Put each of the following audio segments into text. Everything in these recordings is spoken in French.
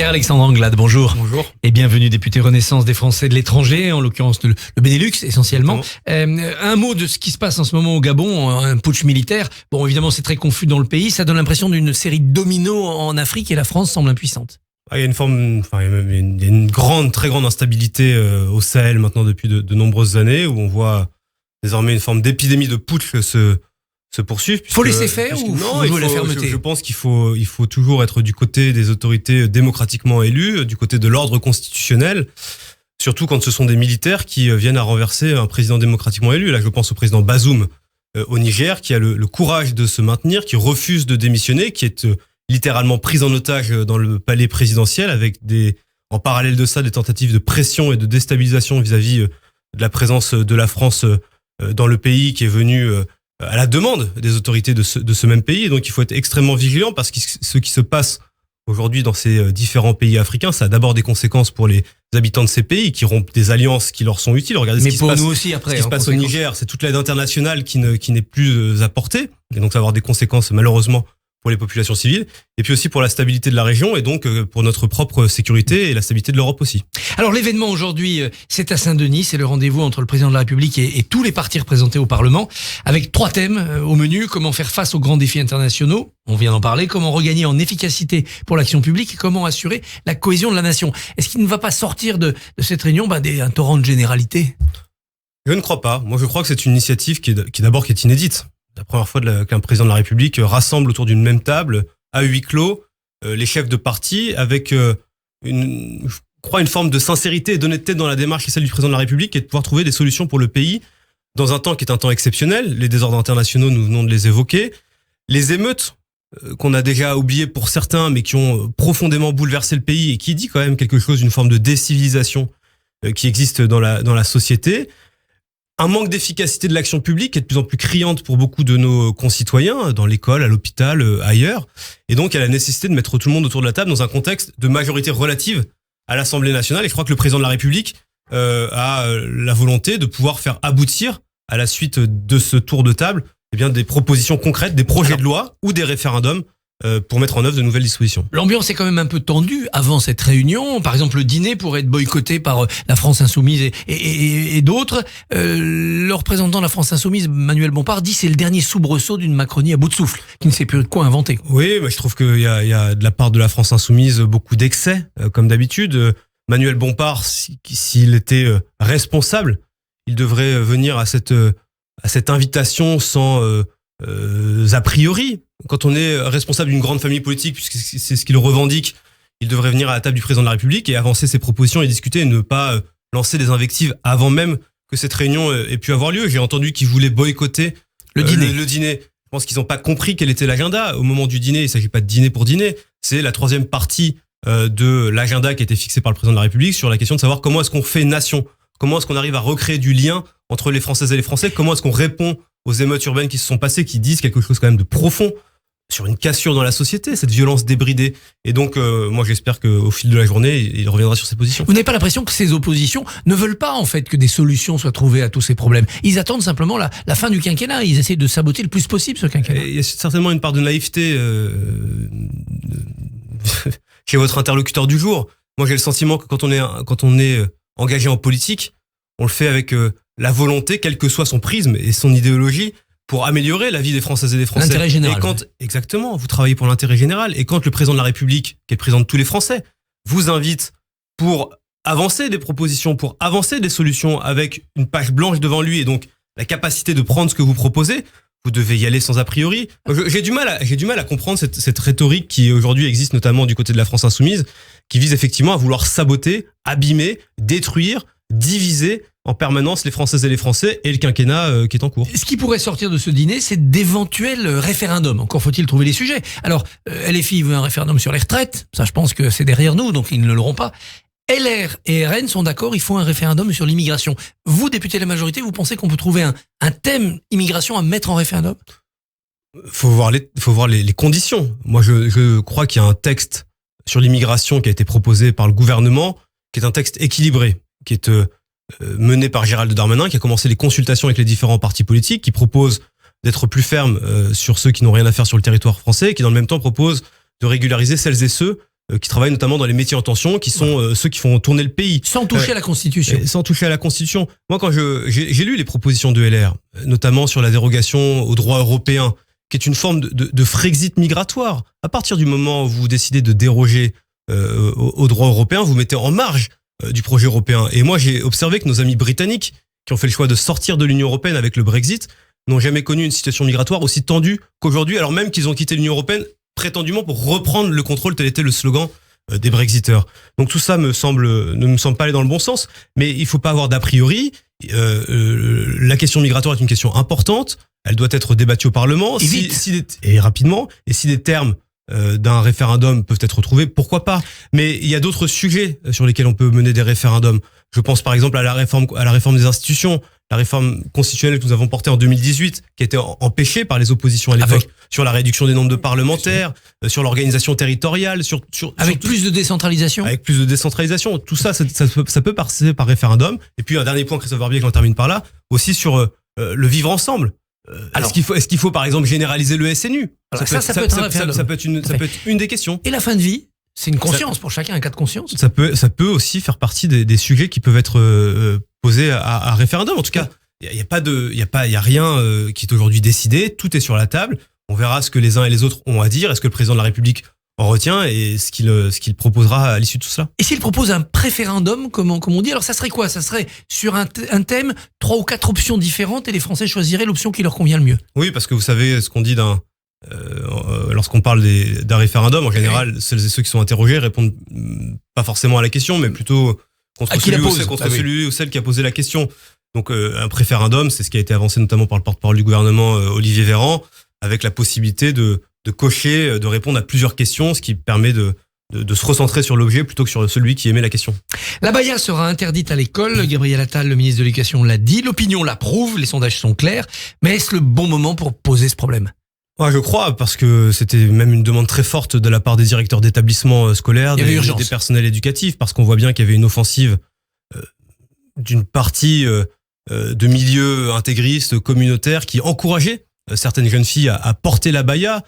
Pierre-Alexandre Anglade, bonjour. Bonjour. Et bienvenue, député Renaissance des Français de l'étranger, en l'occurrence le Benelux essentiellement. Un mot de ce qui se passe en ce moment au Gabon, un putsch militaire. Bon, évidemment, c'est très confus dans le pays. Ça donne l'impression d'une série de dominos en Afrique et la France semble impuissante. Il y a une très grande instabilité au Sahel maintenant depuis de nombreuses années, où on voit désormais une forme d'épidémie de putsch se poursuivre. Faut laisser faire ou faut jouer la fermeté? Je pense qu'il faut toujours être du côté des autorités démocratiquement élues, du côté de l'ordre constitutionnel, surtout quand ce sont des militaires qui viennent à renverser un président démocratiquement élu. Là, je pense au président Bazoum au Niger, qui a le courage de se maintenir, qui refuse de démissionner, qui est littéralement pris en otage dans le palais présidentiel, avec en parallèle de ça, des tentatives de pression et de déstabilisation vis-à-vis de la présence de la France dans le pays, qui est venue à la demande des autorités de ce même pays. Et donc, il faut être extrêmement vigilant, parce que ce qui se passe aujourd'hui dans ces différents pays africains, ça a d'abord des conséquences pour les habitants de ces pays qui rompent des alliances qui leur sont utiles. Regardez mais ce qui pour se passe, nous aussi après. Ce qui se passe au Niger, c'est toute l'aide internationale qui n'est plus apportée. Et donc, ça va avoir des conséquences malheureusement pour les populations civiles, et puis aussi pour la stabilité de la région, et donc pour notre propre sécurité et la stabilité de l'Europe aussi. Alors l'événement aujourd'hui, c'est à Saint-Denis, c'est le rendez-vous entre le président de la République et tous les partis représentés au Parlement, avec 3 thèmes au menu: comment faire face aux grands défis internationaux, on vient d'en parler, comment regagner en efficacité pour l'action publique, et comment assurer la cohésion de la nation. Est-ce qu'il ne va pas sortir de cette réunion un torrent de généralité? Je ne crois pas. Moi, je crois que c'est une initiative qui est inédite. La première fois qu'un président de la République rassemble autour d'une même table, à huis clos, les chefs de parti, avec une forme de sincérité et d'honnêteté dans la démarche qui est celle du président de la République, et de pouvoir trouver des solutions pour le pays dans un temps qui est un temps exceptionnel. Les désordres internationaux, nous venons de les évoquer. Les émeutes qu'on a déjà oubliées pour certains, mais qui ont profondément bouleversé le pays, et qui dit quand même quelque chose d'une forme de décivilisation qui existe dans la société. Un manque d'efficacité de l'action publique qui est de plus en plus criante pour beaucoup de nos concitoyens, dans l'école, à l'hôpital, ailleurs. Et donc, il y a la nécessité de mettre tout le monde autour de la table dans un contexte de majorité relative à l'Assemblée nationale. Et je crois que le président de la République a la volonté de pouvoir faire aboutir, à la suite de ce tour de table, des propositions concrètes, des projets de loi ou des référendums pour mettre en œuvre de nouvelles dispositions. L'ambiance est quand même un peu tendue avant cette réunion. Par exemple, le dîner pourrait être boycotté par la France Insoumise et d'autres. Le représentant de la France Insoumise, Manuel Bompard, dit que c'est le dernier soubresaut d'une Macronie à bout de souffle, qui ne sait plus de quoi inventer. Oui, mais je trouve qu'il y a de la part de la France Insoumise beaucoup d'excès, comme d'habitude. Manuel Bompard, s'il était responsable, il devrait venir à cette invitation sans a priori. Quand on est responsable d'une grande famille politique, puisque c'est ce qu'il revendique, il devrait venir à la table du président de la République et avancer ses propositions et discuter, et ne pas lancer des invectives avant même que cette réunion ait pu avoir lieu. J'ai entendu qu'ils voulaient boycotter le dîner. Je pense qu'ils n'ont pas compris quel était l'agenda. Au moment du dîner, il ne s'agit pas de dîner pour dîner. C'est la 3e partie de l'agenda qui a été fixé par le président de la République sur la question de savoir comment est-ce qu'on fait nation, comment est-ce qu'on arrive à recréer du lien entre les Françaises et les Français, comment est-ce qu'on répond aux émeutes urbaines qui se sont passées, qui disent quelque chose quand même de profond sur une cassure dans la société, cette violence débridée. Et donc, moi, j'espère qu'au fil de la journée, il reviendra sur ses positions. Vous n'avez pas l'impression que ces oppositions ne veulent pas, en fait, que des solutions soient trouvées à tous ces problèmes? Ils attendent simplement la fin du quinquennat. Ils essaient de saboter le plus possible ce quinquennat. Il y a certainement une part de naïveté chez votre interlocuteur du jour. Moi, j'ai le sentiment que quand on est engagé en politique, on le fait avec la volonté, quel que soit son prisme et son idéologie, pour améliorer la vie des Françaises et des Français. L'intérêt général. Exactement, vous travaillez pour l'intérêt général. Et quand le président de la République, qui est le président de tous les Français, vous invite pour avancer des propositions, pour avancer des solutions avec une page blanche devant lui, et donc la capacité de prendre ce que vous proposez, vous devez y aller sans a priori. J'ai du mal à comprendre cette rhétorique qui aujourd'hui existe notamment du côté de la France Insoumise, qui vise effectivement à vouloir saboter, abîmer, détruire, diviser en permanence les Françaises et les Français et le quinquennat qui est en cours. Ce qui pourrait sortir de ce dîner, c'est d'éventuels référendums. Encore faut-il trouver les sujets. Alors, LFI veut un référendum sur les retraites. Ça, je pense que c'est derrière nous, donc ils ne l'auront pas. LR et RN sont d'accord, il faut un référendum sur l'immigration. Vous, député de la majorité, vous pensez qu'on peut trouver un thème immigration à mettre en référendum? Faut voir les conditions. Moi, je crois qu'il y a un texte sur l'immigration qui a été proposé par le gouvernement, qui est un texte équilibré, qui est mené par Gérald Darmanin, qui a commencé les consultations avec les différents partis politiques, qui propose d'être plus ferme sur ceux qui n'ont rien à faire sur le territoire français, et qui dans le même temps propose de régulariser celles et ceux qui travaillent notamment dans les métiers en tension, qui sont ceux qui font tourner le pays. Sans toucher à la Constitution. Sans toucher à la Constitution. Moi, quand j'ai lu les propositions de LR, notamment sur la dérogation au droit européen, qui est une forme de Frexit migratoire. À partir du moment où vous décidez de déroger au droit européen, vous mettez en marge du projet européen. Et moi, j'ai observé que nos amis britanniques, qui ont fait le choix de sortir de l'Union européenne avec le Brexit, n'ont jamais connu une situation migratoire aussi tendue qu'aujourd'hui, alors même qu'ils ont quitté l'Union européenne prétendument pour reprendre le contrôle, tel était le slogan des Brexiteurs. Donc tout ça ne me semble pas aller dans le bon sens, mais il faut pas avoir d'a priori. La question migratoire est une question importante, elle doit être débattue au Parlement, et rapidement, et si des termes d'un référendum peuvent être trouvés, pourquoi pas. Mais il y a d'autres sujets sur lesquels on peut mener des référendums. Je pense par exemple à la réforme des institutions, la réforme constitutionnelle que nous avons portée en 2018, qui a été empêchée par les oppositions à l'époque, sur la réduction des nombres de parlementaires, sur l'organisation territoriale, avec plus de décentralisation. Avec plus de décentralisation. Tout ça, ça peut passer par référendum. Et puis un dernier point, Christophe Barbier, qu'on termine par là, aussi sur le vivre ensemble. Alors, est-ce qu'il faut par exemple généraliser le SNU? Ça peut être une des questions. Et la fin de vie, c'est une conscience pour chacun, un cas de conscience. Ça peut aussi faire partie des sujets qui peuvent être posés à référendum. En tout cas, il y a rien qui est aujourd'hui décidé. Tout est sur la table. On verra ce que les uns et les autres ont à dire. Est-ce que le président de la République en retient et ce qu'il proposera à l'issue de tout cela? Et s'il propose un préférendum, comme on dit, alors ça serait quoi? Ça serait sur un thème, 3 ou 4 options différentes et les Français choisiraient l'option qui leur convient le mieux. Oui, parce que vous savez ce qu'on dit lorsqu'on parle d'un référendum, en général, celles et ceux qui sont interrogés répondent pas forcément à la question, mais plutôt contre celui ou celle qui a posé la question. Donc un préférendum, c'est ce qui a été avancé notamment par le porte-parole du gouvernement, Olivier Véran, avec la possibilité de cocher, de répondre à plusieurs questions, ce qui permet de se recentrer sur l'objet plutôt que sur celui qui émet la question. La baya sera interdite à l'école. Gabriel Attal, le ministre de l'Éducation, l'a dit. L'opinion l'approuve, les sondages sont clairs. Mais est-ce le bon moment pour poser ce problème? Ouais, je crois, parce que c'était même une demande très forte de la part des directeurs d'établissements scolaires, des personnels éducatifs, parce qu'on voit bien qu'il y avait une offensive d'une partie de milieux intégristes, communautaires, qui encourageaient certaines jeunes filles à porter la baya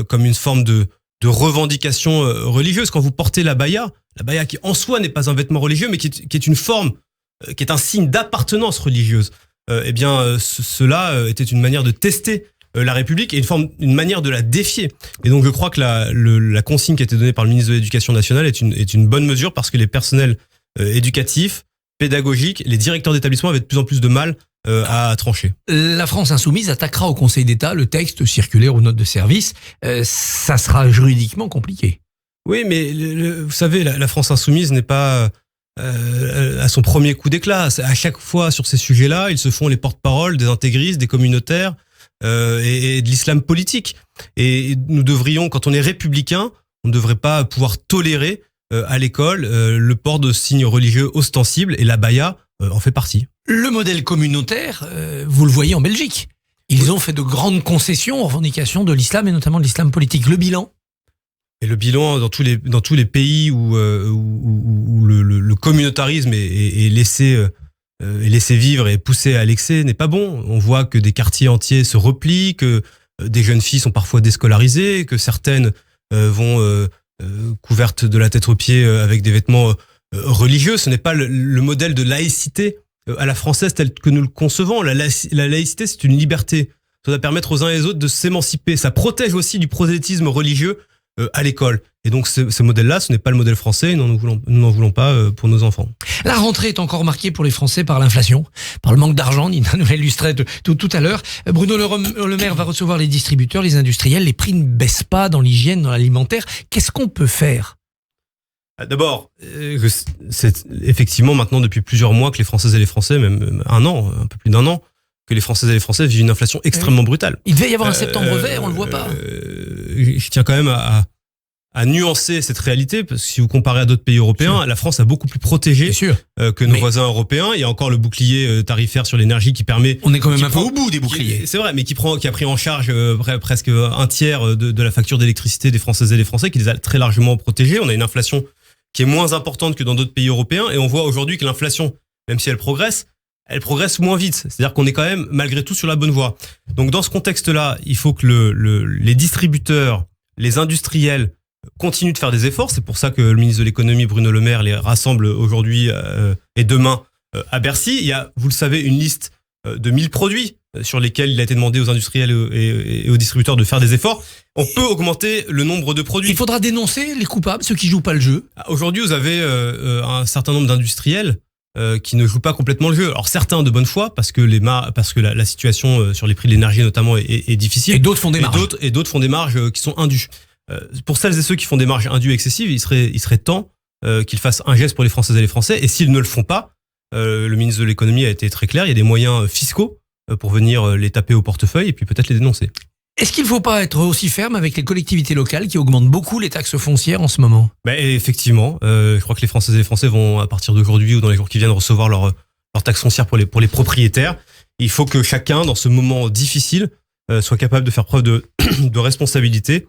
comme une forme de revendication religieuse. Quand vous portez la baya qui en soi n'est pas un vêtement religieux, mais qui est une forme, qui est un signe d'appartenance religieuse, cela était une manière de tester la République et une manière de la défier. Et donc je crois que la consigne qui a été donnée par le ministre de l'Éducation nationale est une bonne mesure, parce que les personnels éducatifs, pédagogiques, les directeurs d'établissement avaient de plus en plus de mal à trancher. La France insoumise attaquera au Conseil d'État le texte circulaire ou note de service. Ça sera juridiquement compliqué. Oui, mais vous savez, la France insoumise n'est pas à son premier coup d'éclat. À chaque fois sur ces sujets-là, ils se font les porte-parole des intégristes, des communautaires et de l'islam politique. Et nous devrions, quand on est républicain, on ne devrait pas pouvoir tolérer à l'école le port de signes religieux ostensibles, et la baya en fait partie. Le modèle communautaire, vous le voyez en Belgique. Ils ont fait de grandes concessions aux revendications de l'islam et notamment de l'islam politique. Le bilan? Et le bilan dans tous les pays où le communautarisme est laissé vivre et poussé à l'excès n'est pas bon. On voit que des quartiers entiers se replient, que des jeunes filles sont parfois déscolarisées, que certaines vont couvertes de la tête aux pieds avec des vêtements religieux. Ce n'est pas le modèle de laïcité à la française tel que nous le concevons. La laïcité, c'est une liberté. Ça doit permettre aux uns et aux autres de s'émanciper. Ça protège aussi du prosélytisme religieux à l'école. Et donc ce modèle-là, ce n'est pas le modèle français, et nous n'en voulons pas pour nos enfants. La rentrée est encore marquée pour les Français par l'inflation, par le manque d'argent. Nina nous l'illustrait tout à l'heure. Bruno Le Maire va recevoir les distributeurs, les industriels. Les prix ne baissent pas dans l'hygiène, dans l'alimentaire. Qu'est-ce qu'on peut faire? D'abord, c'est effectivement maintenant depuis plusieurs mois que les Françaises et les Français, même un peu plus d'un an, que les Françaises et les Français vivent une inflation extrêmement brutale. Il devait y avoir un septembre vert, on le voit pas. Je tiens quand même à nuancer cette réalité, parce que si vous comparez à d'autres pays européens, la France a beaucoup plus protégé que nos voisins européens. Il y a encore le bouclier tarifaire sur l'énergie qui permet... On est quand même un peu au bout des boucliers. C'est vrai, mais qui a pris en charge presque un tiers de la facture d'électricité des Françaises et des Français, qui les a très largement protégés. On a une inflation qui est moins importante que dans d'autres pays européens, et on voit aujourd'hui que l'inflation, même si elle progresse moins vite. C'est-à-dire qu'on est quand même, malgré tout, sur la bonne voie. Donc dans ce contexte-là, il faut que les distributeurs, les industriels continue de faire des efforts. C'est pour ça que le ministre de l'économie, Bruno Le Maire, les rassemble aujourd'hui et demain à Bercy. Il y a, vous le savez, une liste de 1000 produits sur lesquels il a été demandé aux industriels et aux distributeurs de faire des efforts. On peut augmenter le nombre de produits. Il faudra dénoncer les coupables, ceux qui jouent pas le jeu. Aujourd'hui, vous avez un certain nombre d'industriels qui ne jouent pas complètement le jeu. Alors certains de bonne foi, parce que la situation sur les prix de l'énergie notamment est difficile. Et d'autres font des marges. Et d'autres font des marges qui sont indues. Pour celles et ceux qui font des marges indues excessives, il serait temps qu'ils fassent un geste pour les Françaises et les Français. Et s'ils ne le font pas, le ministre de l'économie a été très clair, il y a des moyens fiscaux pour venir les taper au portefeuille et puis peut-être les dénoncer. Est-ce qu'il ne faut pas être aussi ferme avec les collectivités locales qui augmentent beaucoup les taxes foncières en ce moment ? Effectivement, je crois que les Françaises et les Français vont, à partir d'aujourd'hui ou dans les jours qui viennent, recevoir leur taxe foncière pour les propriétaires. Il faut que chacun, dans ce moment difficile, soit capable de faire preuve de responsabilité.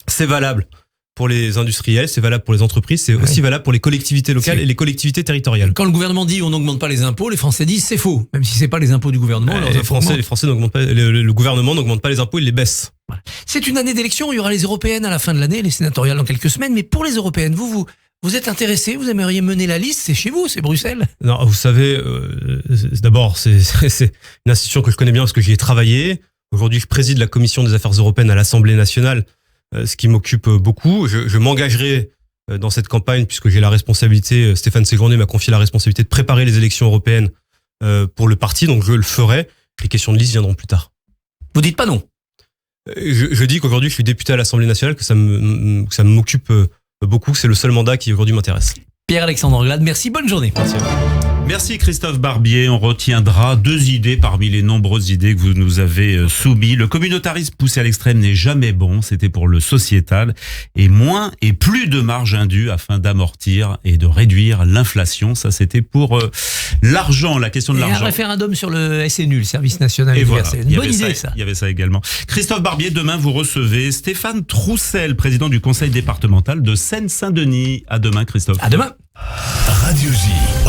C'est valable pour les industriels, c'est valable pour les entreprises, c'est aussi valable pour les collectivités locales et les collectivités territoriales. Quand le gouvernement dit on n'augmente pas les impôts, les Français disent c'est faux. Même si c'est pas les impôts du gouvernement, les Français n'augmentent pas, le gouvernement n'augmente pas les impôts, il les baisse. C'est une année d'élection, il y aura les européennes à la fin de l'année, les sénatoriales dans quelques semaines, mais pour les européennes, vous êtes intéressé, vous aimeriez mener la liste, c'est chez vous, c'est Bruxelles. Non, vous savez, d'abord, c'est une institution que je connais bien parce que j'y ai travaillé. Aujourd'hui, je préside la commission des affaires européennes à l'Assemblée nationale, ce qui m'occupe beaucoup. Je m'engagerai dans cette campagne puisque j'ai la responsabilité, Stéphane Séjourné m'a confié la responsabilité de préparer les élections européennes pour le parti, donc je le ferai. Les questions de liste viendront plus tard. Vous dites pas non? Je dis qu'aujourd'hui je suis député à l'Assemblée nationale, que ça m'occupe beaucoup, que c'est le seul mandat qui aujourd'hui m'intéresse. Pierre-Alexandre Anglade, merci, bonne journée. Merci. Merci Christophe Barbier. On retiendra 2 idées parmi les nombreuses idées que vous nous avez soumises. Le communautarisme poussé à l'extrême n'est jamais bon. C'était pour le sociétal. Et moins et plus de marge indue afin d'amortir et de réduire l'inflation. Ça, c'était pour l'argent, la question de l'argent. Et un référendum sur le SNU, le service national et universel. Voilà, Une bonne idée, ça. Il y avait ça également. Christophe Barbier, demain, vous recevez Stéphane Troussel, président du conseil départemental de Seine-Saint-Denis. À demain, Christophe. À demain. Radio J.